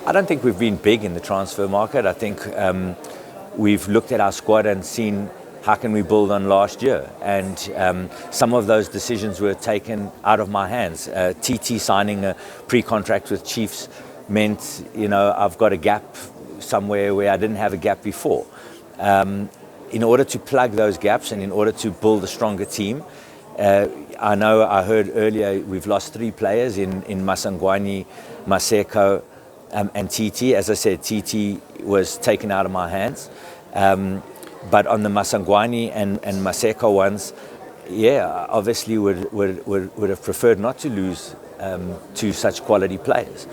I don't think we've been big in the transfer market. I think we've looked at our squad and seen how can we build on last year, and some of those decisions were taken out of my hands. TT signing a pre-contract with Chiefs meant, I've got a gap somewhere where I didn't have a gap before. In order to plug those gaps and in order to build a stronger team, I heard earlier we've lost 3 players in Masangwani, Maseko, and TT. As I said, TT was taken out of my hands. But on the Masangwani and Maseko ones, obviously would have preferred not to lose 2 such quality players.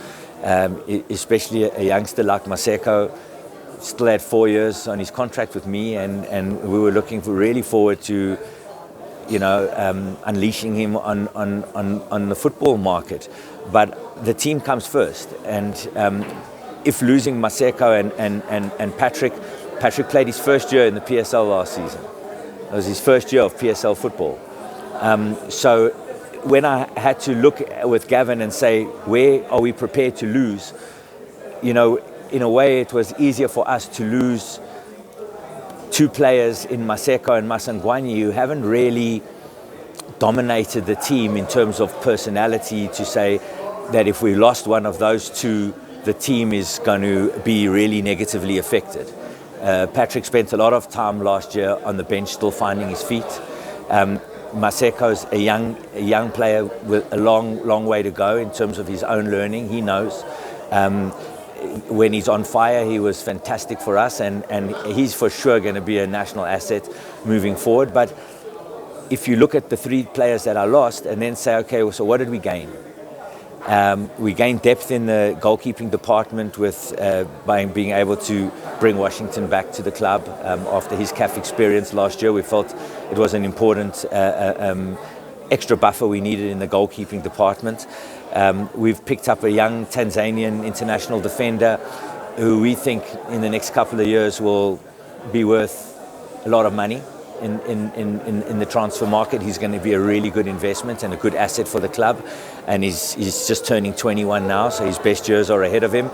Especially a youngster like Maseko, still had 4 years on his contract with me, and we were looking really forward to unleashing him on the football market. But the team comes first, and if losing Maseko and Patrick played his first year in the PSL last season. It was his first year of PSL football. So when I had to look with Gavin and say, where are we prepared to lose? In a way, it was easier for us to lose 2 players in Maseko and Masangwani who haven't really dominated the team in terms of personality, to say that if we lost one of those 2, the team is going to be really negatively affected. Patrick spent a lot of time last year on the bench, still finding his feet. Maseko's a young player with a long way to go in terms of his own learning. He knows. When he's on fire, he was fantastic for us, and he's for sure going to be a national asset moving forward. But if you look at the 3 players that I lost and then say, okay, so what did we gain? We gained depth in the goalkeeping department by being able to bring Washington back to the club after his CAF experience last year. We felt it was an important extra buffer we needed in the goalkeeping department. We've picked up a young Tanzanian international defender who we think in the next couple of years will be worth a lot of money in the transfer market. He's going to be a really good investment and a good asset for the club, and he's just turning 21 now, so his best years are ahead of him.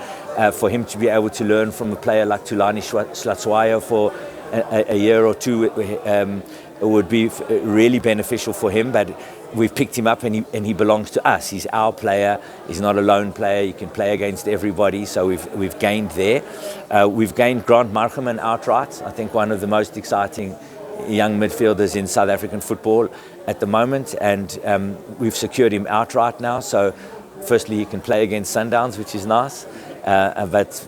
For him to be able to learn from a player like Tulani Slatswayo for a year or 2 would be really beneficial for him. But we've picked him up, and he belongs to us. He's our player. He's not a lone player. He can play against everybody. So we've gained there. We've gained Grant Marcheman outright. I think one of the most exciting young midfielders in South African football at the moment, and we've secured him outright now. So firstly, he can play against Sundowns, which is nice. But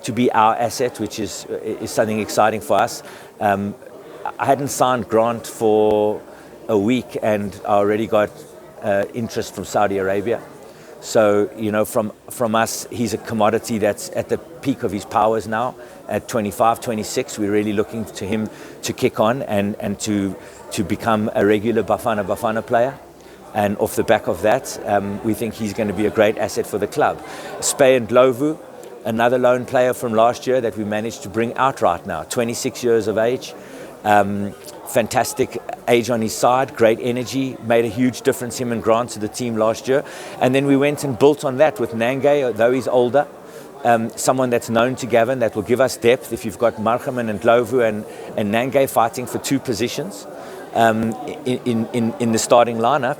to be our asset, which is something exciting for us. I hadn't signed Grant for a week, and I already got interest from Saudi Arabia. So from us, he's a commodity that's at the peak of his powers now. At 25, 26, we're really looking to him to kick on and to become a regular Bafana player. And off the back of that, we think he's going to be a great asset for the club. Spey and Ndlovu, another lone player from last year that we managed to bring outright now, 26 years of age. Fantastic age on his side, great energy, made a huge difference, him and Grant, to the team last year. And then we went and built on that with Nange, though he's older. Someone that's known to Gavin, that will give us depth. If you've got Marcheman and Ndlovu and Nange fighting for 2 positions in the starting lineup,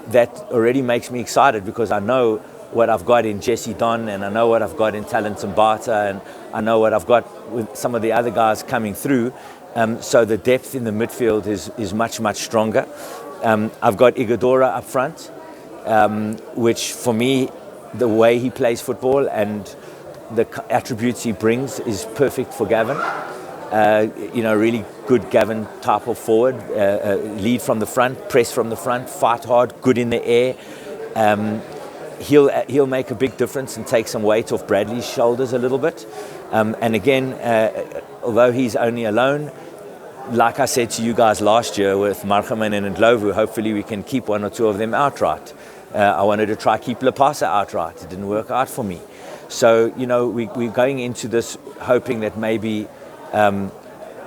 that already makes me excited, because I know what I've got in Jesse Don, and I know what I've got in Talentum Bata, and I know what I've got with some of the other guys coming through. So the depth in the midfield is much stronger. I've got Igadora up front, which for me, the way he plays football and the attributes he brings is perfect for Gavin. Really good Gavin type of forward, lead from the front, press from the front, fight hard, good in the air. He'll make a big difference and take some weight off Bradley's shoulders a little bit. And again, although he's only alone, like I said to you guys last year with Marcheman and Ndlovu, hopefully we can keep 1 or 2 of them outright. I wanted to try keep Lapasa outright. It didn't work out for me. So, we're going into this hoping that maybe, when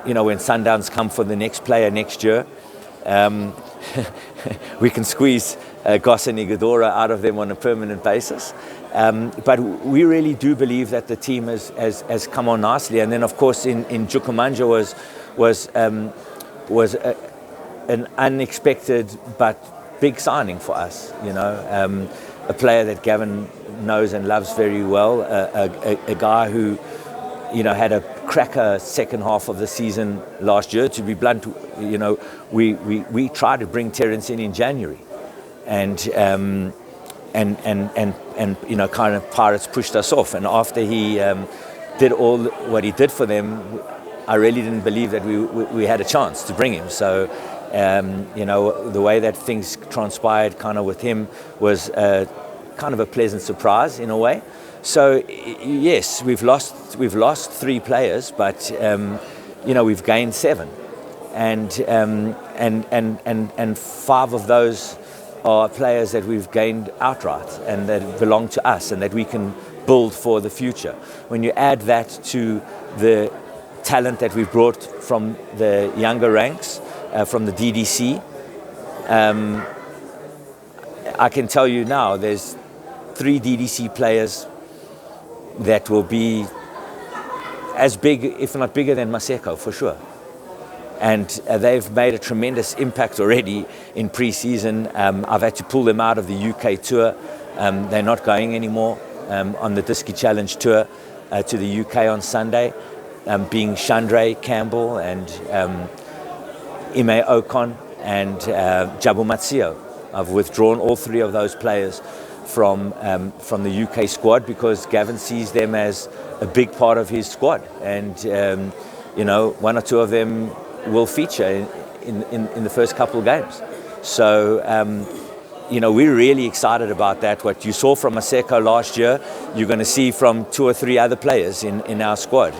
Sundowns come for the next player next year, we can squeeze Goss and Igadora out of them on a permanent basis. But we really do believe that the team has come on nicely. And then, of course, in Jukumanja was an unexpected but big signing for us. A player that Gavin knows and loves very well, a guy who had a cracker second half of the season last year. To be blunt, we tried to bring Terence in January, and kind of Pirates pushed us off. And after he did all what he did for them, I really didn't believe that we had a chance to bring him. So the way that things transpired kind of with him was kind of a pleasant surprise in a way. So yes, we've lost 3 players, but we've gained 7, and 5 of those are players that we've gained outright and that belong to us and that we can build for the future. When you add that to the talent that we've brought from the younger ranks, from the DDC, I can tell you now there's 3 DDC players that will be as big, if not bigger than Maseko, for sure. And they've made a tremendous impact already in pre-season. I've had to pull them out of the UK tour. They're not going anymore on the Diski Challenge tour to the UK on Sunday, being Chandray Campbell and Ime Ocon and Jabu Matsio. I've withdrawn all 3 of those players from the UK squad because Gavin sees them as a big part of his squad, and 1 or 2 of them will feature in the first couple of games. So we're really excited about that. What you saw from Maseko last year, you're going to see from 2 or 3 other players in our squad.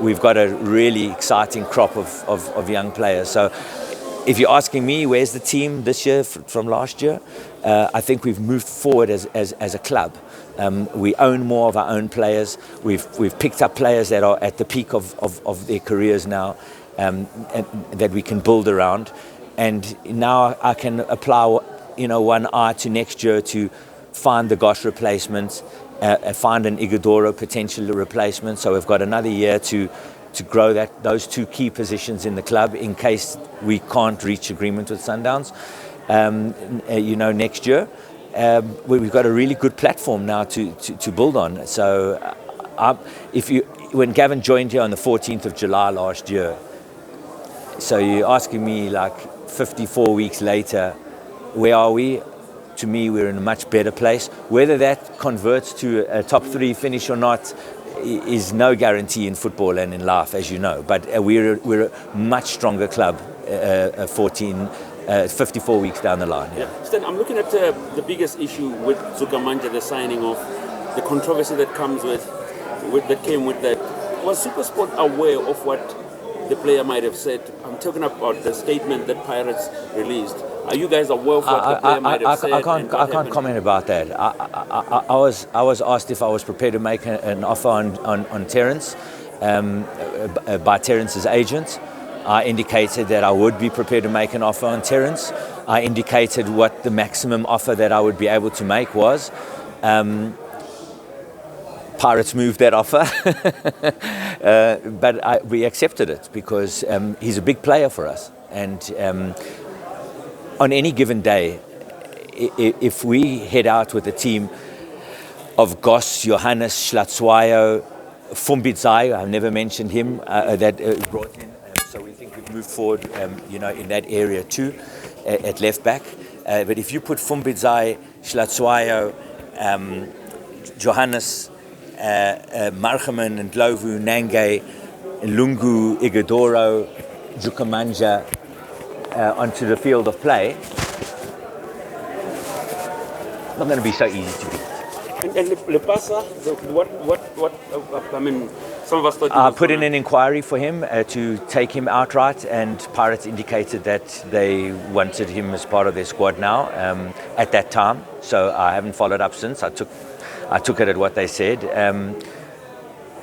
We've got a really exciting crop of young players. So if you're asking me, where's the team this year from last year? I think we've moved forward as a club. We own more of our own players. We've picked up players that are at the peak of their careers now, and that we can build around. And now I can apply, one eye to next year to find the Gosh replacements, find an Ighodaro potential replacement. So we've got another year to grow those 2 key positions in the club in case we can't reach agreement with Sundowns. Next year, we've got a really good platform now to build on. So when Gavin joined here on the 14th of July last year, so you're asking me like 54 weeks later, where are we? To me, we're in a much better place. Whether that converts to a top 3 finish or not is no guarantee in football and in life, as you know. But we're a much stronger club 54 weeks down the line. Yeah. Stan, I'm looking at the biggest issue with Jukumanja, the signing of, the controversy that came with that. Was Supersport aware of what the player might have said? I'm talking about the statement that Pirates released. Are you guys aware of what the player might have said? I can't comment about that. I was asked if I was prepared to make an offer on Terence by Terence's agent. I indicated that I would be prepared to make an offer on Terence. I indicated what the maximum offer that I would be able to make was. Pirates moved that offer, but we accepted it because he's a big player for us. And on any given day, if we head out with a team of Goss, Johannes, Schlatzwayo, Fumbidzai, I've never mentioned him, that brought in. So we think we've moved forward, in that area too, at left back. But if you put Fumbidzai, Schlatzwayo, Johannes, Margeman and Ndlovu, Nange, Lungu, Ighodaro, Jukumanja onto the field of play, not going to be so easy to beat. And Lepasa, some of us thought... I put in an inquiry for him to take him outright, and Pirates indicated that they wanted him as part of their squad now at that time. So I haven't followed up since. I took it at what they said.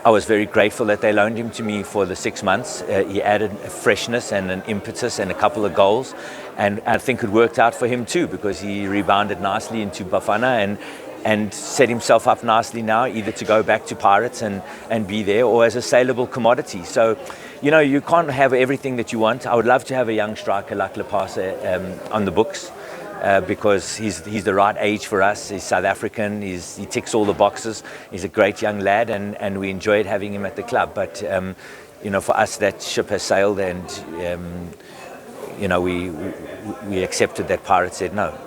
I was very grateful that they loaned him to me for the 6 months. He added a freshness and an impetus and a couple of goals. And I think it worked out for him too, because he rebounded nicely into Bafana. And and set himself up nicely now, either to go back to Pirates and be there, or as a saleable commodity. So, you know, you can't have everything that you want. I would love to have a young striker like Lepasa on the books, because he's the right age for us. He's South African. He ticks all the boxes. He's a great young lad, and we enjoyed having him at the club. But you know, for us, that ship has sailed, and you know, we accepted that Pirates said no.